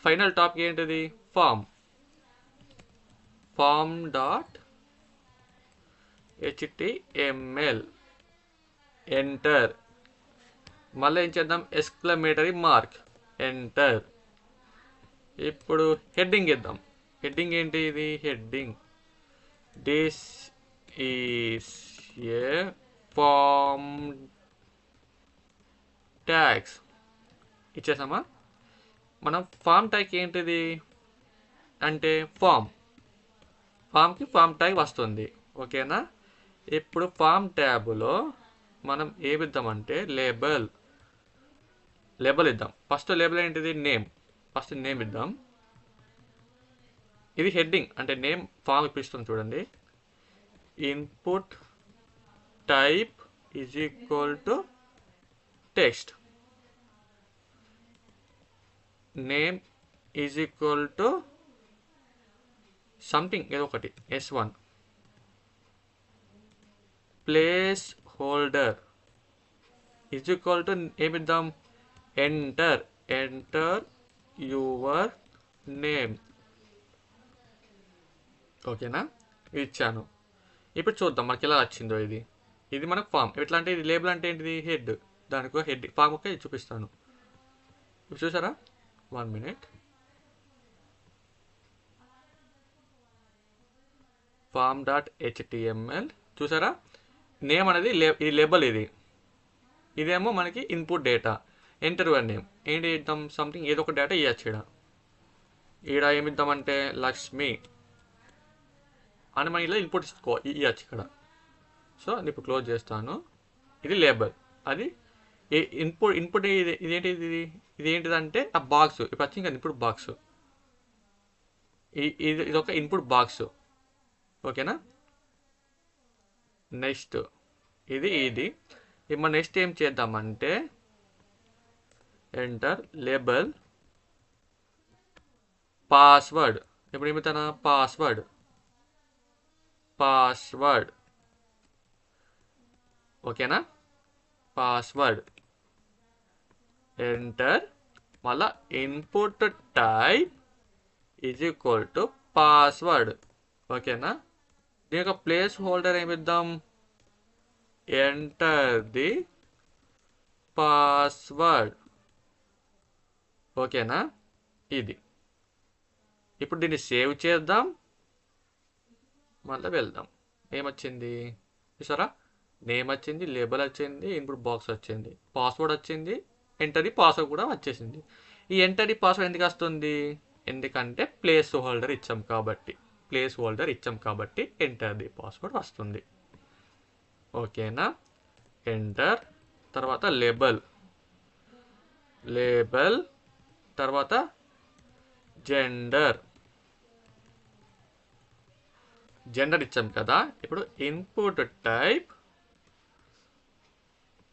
Final topic ఏంటిది? Form dot HTML enter. మళ్ళీ ఏం చేద్దాం? Exclamatory mark enter. ఇప్పుడు హెడ్డింగ్ ఇద్దాం. హెడ్డింగ్ ఏంటి? ఇది heading this is a form tags ఇచ్చేసామా? మనం ఫామ్ ట్యాగ్ ఏంటిది అంటే ఫామ్కి ఫామ్ ట్యాగ్ వస్తుంది. ఓకేనా? ఇప్పుడు ఫామ్ ట్యాబ్లో మనం ఏమిద్దామంటే లేబుల్ ఇద్దాం. ఫస్ట్ లేబుల్ ఏంటిది? నేమ్. ఫస్ట్ నేమ్ ఇద్దాం. ఇది హెడ్డింగ్ అంటే నేమ్ ఫామ్ ఇప్పిస్తుంది చూడండి. Input type is equal to text. Name is equal to something ఏదో ఒకటి S1. Placeholder is equal to ఏమిద్దాం? Enter your name. ఓకేనా? ఇచ్చాను. ఇప్పుడు చూద్దాం మనకి ఎలా వచ్చిందో. ఇది మనకు ఫామ్. ఎట్లా అంటే ఇది లేబుల్ అంటే ఏంటిది? హెడ్. దానికి హెడ్ ఫామ్ ఒక చూపిస్తాను. ఇప్పుడు చూసారా? 1 minute. ఫామ్ డాట్ HTML చూసారా? నేమ్ అనేది ఇది లేబుల్. ఇదేమో మనకి input data. Enter your name. ఏంటి ఇద్దాం? సంథింగ్ ఏదో ఒక డేటా ఇవ్వచ్చు. ఈడ ఏమిద్దామంటే లక్ష్మి అని మనం ఇలా ఇన్పుట్ ఇవ్వచ్చు ఇక్కడ. సో నేను ఇప్పుడు క్లోజ్ చేస్తాను. ఇది లేబుల్. అది ఇన్పుట్ ఇదేంటిది? ఇదేంటిదంటే ఆ బాక్స్. ఇప్పుడు వచ్చింది కదా ఇన్పుట్ బాక్స్. ఇది ఒక ఇన్పుట్ బాక్స్. ఓకేనా? నెక్స్ట్ ఇది ఇప్పుడు నెక్స్ట్ ఏం చేద్దామంటే ఎంటర్ లేబుల్ పాస్వర్డ్. ఇప్పుడు ఏమిస్తానా? పాస్వర్డ్. ఓకేనా? Password enter. మళ్ళా input type is equal to password. ఓకేనా? దీని యొక్క ప్లేస్ హోల్డర్ ఏమిద్దాం? Enter the password. ఓకేనా? ఇది. ఇప్పుడు దీన్ని సేవ్ చేద్దాం. మళ్ళీ వెళ్దాం. ఏమొచ్చింది చూసారా? నేమ్ వచ్చింది, లేబుల్ వచ్చింది, ఇన్పుట్ బాక్స్ వచ్చింది, పాస్వర్డ్ వచ్చింది, ఎంటర్ ది పాస్వర్డ్ కూడా వచ్చేసింది. ఈ ఎంటర్ ది పాస్వర్డ్ ఎందుకు వస్తుంది? ఎందుకంటే ప్లేస్ హోల్డర్ ఇచ్చాం కాబట్టి ఎంటర్ ది పాస్వర్డ్ వస్తుంది. ఓకేనా? ఎంటర్. తర్వాత లేబుల్ తర్వాత జెండర్ ఇచ్చాం కదా. ఇప్పుడు ఇన్పుట్ టైప్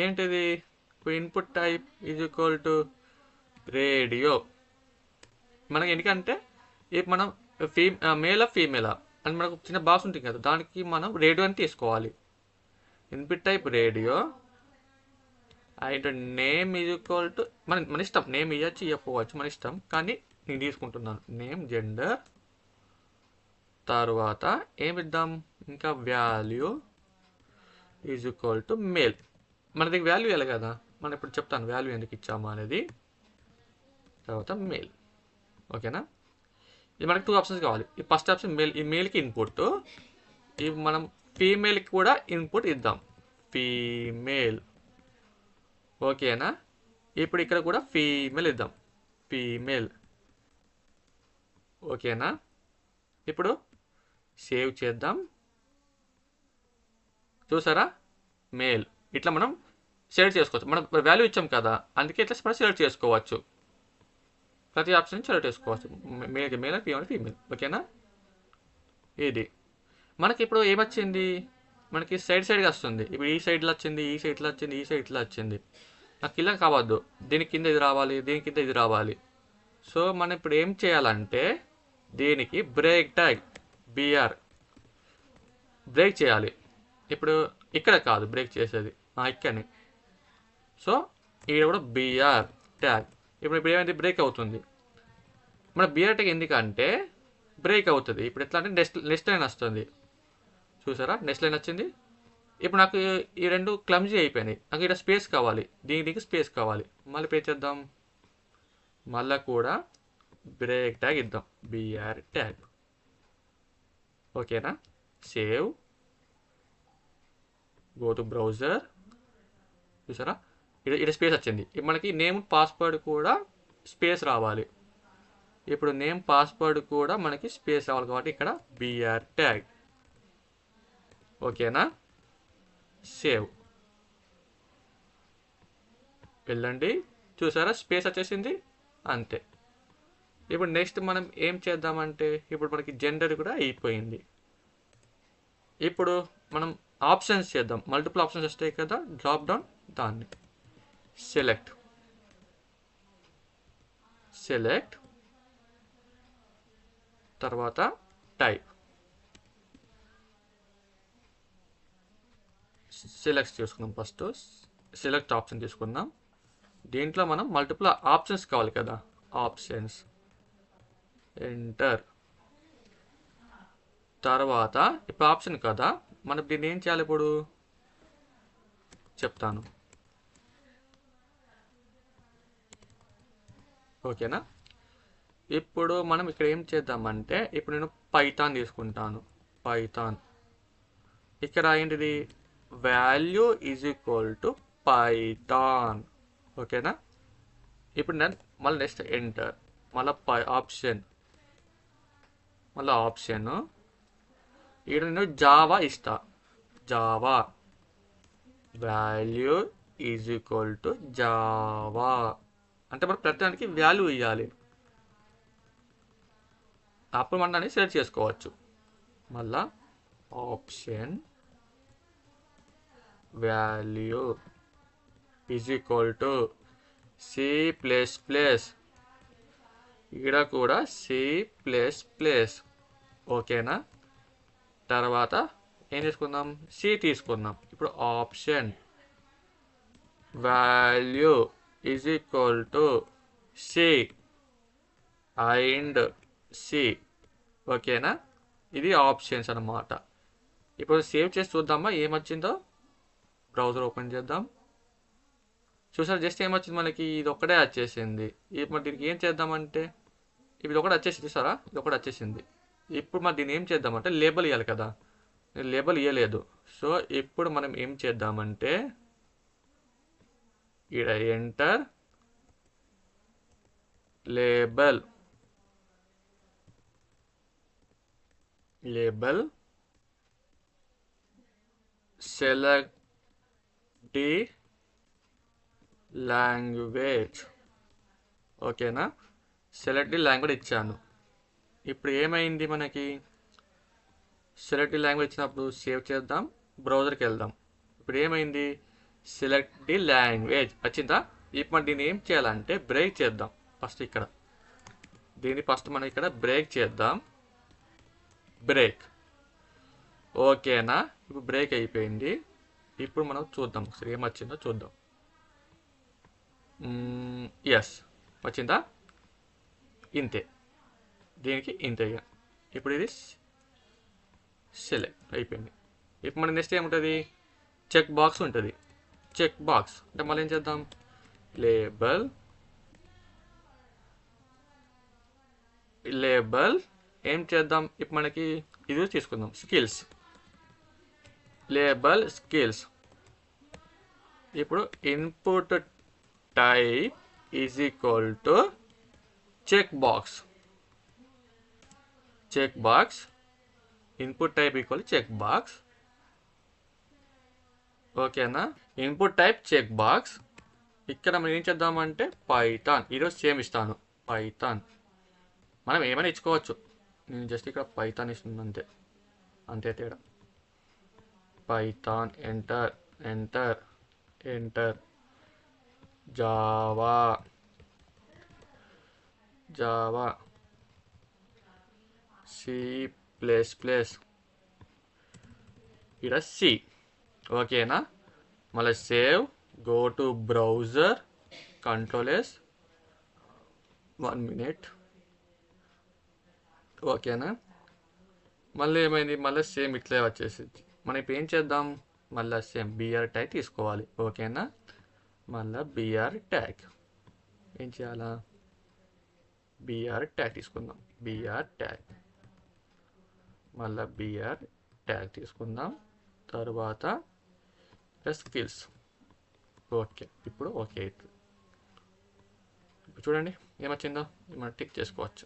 ఏంటిది? Input type is equal to radio. మనకి ఎందుకంటే ఇప్పుడు మనం మేలా ఫీమేలా అని మనకు చిన్న బాక్స్ ఉంటుంది కదా, దానికి మనం రేడియో అని తీసుకోవాలి. Input type radio and name is equal to మన ఇష్టం. నేమ్ ఇవ్వచ్చు ఇవ్వకపోవచ్చు మన ఇష్టం, కానీ నేను తీసుకుంటున్నాను నేమ్. జెండర్ తర్వాత ఏమిద్దాం? ఇంకా value is equal to male. మన దగ్గర వాల్యూ ఇవ్వాలి కదా. మనం ఇప్పుడు చెప్తాను వాల్యూ ఎందుకు ఇచ్చాము అనేది. తర్వాత మేల్. ఓకేనా? ఇది మనకి 2 ఆప్షన్స్ కావాలి. ఈ ఫస్ట్ ఆప్షన్ మేల్. ఈ మేల్కి ఇన్పుట్. ఇవి మనం ఫీమేల్కి కూడా ఇన్పుట్ ఇద్దాం. ఫీమేల్. ఓకేనా? ఇప్పుడు ఇక్కడ కూడా ఫీమేల్ ఇద్దాం. ఫీమేల్. ఓకేనా? ఇప్పుడు సేవ్ చేద్దాం. చూసారా? మేల్. ఇట్లా మనం సెలెక్ట్ చేసుకోవచ్చు. మనం వాల్యూ ఇచ్చాం కదా, అందుకే ఇట్లా మనం సెలెక్ట్ చేసుకోవచ్చు. ప్రతి ఆప్షన్ సెలెక్ట్ చేసుకోవచ్చు. మేల్కి మేల్, ఫీమేల్. ఓకేనా? ఇది మనకి ఇప్పుడు ఏమొచ్చింది? మనకి సైడ్గా వస్తుంది. ఇప్పుడు ఈ సైడ్లో వచ్చింది, ఈ సైడ్లో వచ్చింది, ఈ సైడ్లో వచ్చింది. నాకు ఇలా కావద్దు. దీని కింద ఇది రావాలి, దీని కింద ఇది రావాలి. సో మనం ఇప్పుడు ఏం చేయాలంటే దీనికి బ్రేక్ ట్యాగ్ BR బ్రేక్ చేయాలి. ఇప్పుడు ఇక్కడ కాదు బ్రేక్ చేసేది, ఇక్కడనే. సో ఇక్కడ కూడా BR ట్యాగ్. ఇప్పుడు ఏమైంది? బ్రేక్ అవుతుంది. మన బిఆర్టీ ఎందుకంటే బ్రేక్ అవుతుంది. ఇప్పుడు ఎట్లా అంటే నెక్స్ట్ లైన్ వస్తుంది, చూసారా? నెక్స్ట్ లైన్ వచ్చింది. ఇప్పుడు నాకు ఈ రెండు క్లమ్జీ అయిపోయినాయి. నాకు ఇక్కడ స్పేస్ కావాలి, దీనికి స్పేస్ కావాలి. మళ్ళీ పే చేద్దాం, మళ్ళీ కూడా బ్రేక్ ట్యాగ్ ఇద్దాం, బిఆర్ ట్యాగ్. ఓకేనా? Save, go to browser. చూసారా? ఇక్కడ స్పేస్ వచ్చింది. ఇప్పుడు మనకి నేమ్ పాస్వర్డ్ కూడా స్పేస్ రావాలి. ఇప్పుడు నేమ్ పాస్వర్డ్ కూడా మనకి స్పేస్ రావాలి కాబట్టి ఇక్కడ బిఆర్ ట్యాగ్. ఓకేనా? సేవ్, వెళ్ళండి. చూసారా? స్పేస్ వచ్చేసింది, అంతే. ఇప్పుడు నెక్స్ట్ మనం ఏం చేద్దామంటే ఇప్పుడు మనకి జెండర్ కూడా అయిపోయింది. ఇప్పుడు మనం ఆప్షన్స్ చేద్దాం. మల్టిపుల్ ఆప్షన్స్ వస్తాయి కదా, డ్రాప్ డౌన్, దాన్ని సెలెక్ట్ తర్వాత టైప్. సెలెక్ట్ చేసుకుందాం. ఫస్ట్ సెలెక్ట్ ఆప్షన్ తీసుకుందాం. దీంట్లో మనం మల్టిపుల్ ఆప్షన్స్ కావాలి కదా, ఆప్షన్స్, ఎంటర్. తర్వాత ఇప్పుడు ఆప్షన్ కదా, మనం దీన్ని ఏం చేయాలి ఇప్పుడు చెప్తాను. ఓకేనా? ఇప్పుడు మనం ఇక్కడ ఏం చేద్దామంటే ఇప్పుడు నేను పైథాన్ తీసుకుంటాను. పైథాన్ ఇక్కడ ఏంటిది, value is equal to Python. ఓకేనా? ఇప్పుడు నేను మళ్ళీ నెక్స్ట్ ఎంటర్, మళ్ళీ ఆప్షన్, ఇక్కడ నేను జావా ఇస్తా. Java value is equal to Java అంటే మనం ప్రతిదానికి వాల్యూ ఇవ్వాలి. అప్పుడు మనం దాన్ని సెలెక్ట్ చేసుకోవచ్చు. మళ్ళా option value is equal to C++. ఇక్కడ కూడా C++. ఓకేనా? తర్వాత ఏం తీసుకుందాం, సి తీసుకుందాం. ఇప్పుడు option value is equal to C and C. ఓకేనా? ఇది ఆప్షన్స్ అన్నమాట. ఇప్పుడు సేవ్ చేసి చూద్దామా ఏమొచ్చిందో. బ్రౌజర్ ఓపెన్ చేద్దాం. చూసారు జస్ట్ ఏమొచ్చింది మనకి, ఇది ఒక్కటే వచ్చేసింది. ఇప్పుడు దీనికి ఏం చేద్దామంటే ఇది ఒకటి వచ్చేసింది. చూసారా? ఇది ఒకటి వచ్చేసింది. ఇప్పుడు మరి దీన్ని ఏం చేద్దామంటే లేబుల్ ఇవ్వాలి కదా, నేను లేబుల్ ఇవ్వలేదు. సో ఇప్పుడు మనం ఏం చేద్దామంటే ఇక్కడ enter label select the language. ఓకేనా? సెలెక్ట్ ది లాంగ్వేజ్ ఇచ్చాను. ఇప్పుడు ఏమైంది మనకి, సెలెక్ట్ ది లాంగ్వేజ్ ఇచ్చినప్పుడు సేవ్ చేద్దాం, బ్రౌజర్కి వెళ్దాం. ఇప్పుడు ఏమైంది, సెలెక్ట్ ది లాంగ్వేజ్ వచ్చిందా? ఇప్పుడు దీన్ని ఏం చేయాలంటే బ్రేక్ చేద్దాం. ఫస్ట్ మనం ఇక్కడ బ్రేక్ చేద్దాం. బ్రేక్. ఓకేనా? ఇప్పుడు బ్రేక్ అయిపోయింది. ఇప్పుడు మనం చూద్దాం ఒకసారి ఏమొచ్చిందో చూద్దాం. ఎస్ వచ్చిందా? ఇంతే, దీనికి ఇంతే. ఇప్పుడు ఇది సెలెక్ట్ అయిపోయింది. ఇప్పుడు మన నెక్స్ట్ ఏముంటుంది, చెక్ బాక్స్ ఉంటుంది. చెక్ బాక్స్ అంటే మళ్ళీ ఏం చేద్దాం, లేబుల్ ఏం చేద్దాం, ఇప్పుడు మనకి ఇది తీసుకుందాం, స్కిల్స్. Label skills. ఇప్పుడు input type is equal to checkbox. Input type equal checkbox. ఓకేనా? Input type checkbox. ఇక్కడ మనం ఏం చేద్దామంటే పైథాన్, ఈరోజు సేమ్ ఇస్తాను పైథాన్. మనం ఏమైనా ఇచ్చుకోవచ్చు, నేను జస్ట్ ఇక్కడ పైథాన్ ఇస్తుంది, అంతే తేడా. పైథాన్ ఎంటర్ జావా C++, ఇక్కడ సి. ఓకేనా? మళ్ళీ save, go to browser, Ctrl+S. 1 minute. ఓకేనా? మళ్ళీ ఏమైంది, మళ్ళీ సేమ్ ఇట్లే వచ్చేసింది. మనం ఇప్పుడు ఏం చేద్దాం, మళ్ళీ సేమ్ బిఆర్ ట్యాగ్ తీసుకోవాలి. ఓకేనా? మళ్ళీ బిఆర్ ట్యాగ్ ఏం చేయాలా, బిఆర్ ట్యాగ్ తీసుకుందాం. బిఆర్ ట్యాగ్, మళ్ళీ బిఆర్ ట్యాగ్ తీసుకుందాం. తర్వాత స్కిల్స్. ఓకే, ఇప్పుడు ఓకే అవుతుంది. ఇప్పుడు చూడండి ఏమొచ్చిందో, మనం టిక్ చేసుకోవచ్చు.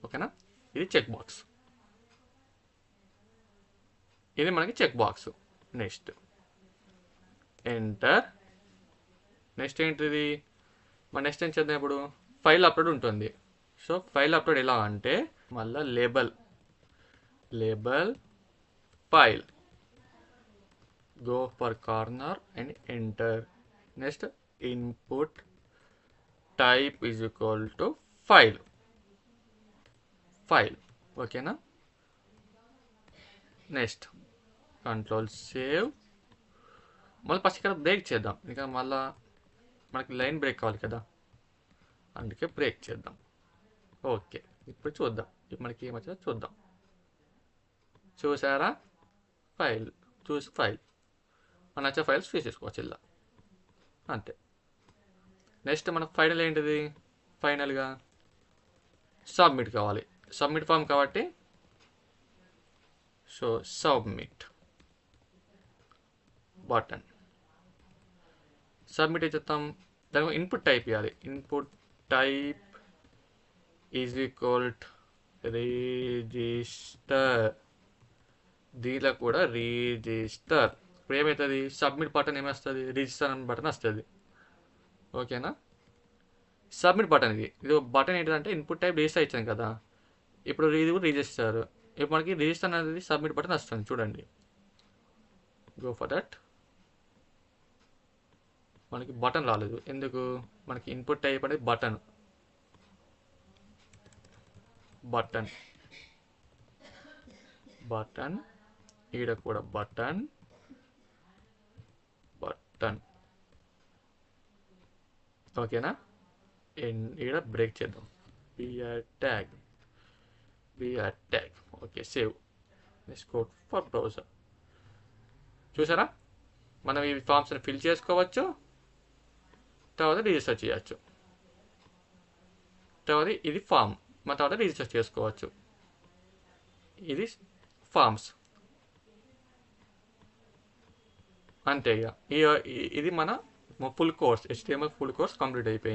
ఓకేనా? ఇది చెక్ బాక్స్, ఇది మనకి check box. Next enter. Next ఏంటిది, మన నెక్స్ట్ ఏం చేద్దాం, ఇప్పుడు ఫైల్ అప్లోడ్ ఉంటుంది. సో ఫైల్ అప్లోడ్ ఎలా అంటే, మళ్ళీ label file, go for corner and enter. Next input type is equal to file. ఓకేనా? Next control save. మళ్ళీ ఫస్ట్ ఇక్కడ బ్రేక్ చేద్దాం, ఇంకా మళ్ళీ మనకి లైన్ బ్రేక్ కావాలి కదా, అందుకే బ్రేక్ చేద్దాం. ఓకే, ఇప్పుడు చూద్దాం మనకి ఏమొచ్చిందో చూద్దాం. చూసారా, ఫైల్ మన నచ్చే ఫైల్స్ తీసేసుకోవచ్చు ఇలా, అంతే. నెక్స్ట్ మన ఫైనల్ ఏంటిది, ఫైనల్గా సబ్మిట్ కావాలి. సబ్మిట్ ఫామ్ కాబట్టి సో సబ్మిట్ బటన్. సబ్మిట్ ఇచ్చేస్తాం. దానికి ఇన్పుట్ టైప్ ఇవ్వాలి. Input type is equal register. దీనిలో కూడా రిజిస్టర్. ఇప్పుడు ఏమవుతుంది, సబ్మిట్ బటన్ ఏమొస్తుంది, రిజిస్టర్ అనే బటన్ వస్తుంది. ఓకేనా? సబ్మిట్ బటన్ ఇది బటన్ ఏంటంటే ఇన్పుట్ టైప్ రిజిస్టర్ ఇచ్చాను కదా, ఇప్పుడు ఇది కూడా రిజిస్టర్. ఇప్పుడు మనకి రిజిస్టర్ అనేది సబ్మిట్ బటన్ వస్తుంది. చూడండి, గో ఫర్ దట్. మనకి బటన్ రాలేదు ఎందుకు, మనకి ఇన్పుట్ టైప్ అనేది బటన్ ఈడ కూడా బటన్. ఓకేనా? ఈడ బ్రేక్ చేద్దాం. BR tag. Okay, save. Next go for browser. చూసారా, మనం ఈ ఫామ్స్ని ఫిల్ చేసుకోవచ్చు, తర్వాత రిజిస్టర్ చేయొచ్చు. తర్వాత ఇది ఫామ్, మన తర్వాత రిజిస్టర్ చేసుకోవచ్చు. ఇది ఫామ్స్, అంతే. ఇక ఇది మన full course, HTML full course complete అయిపోయింది.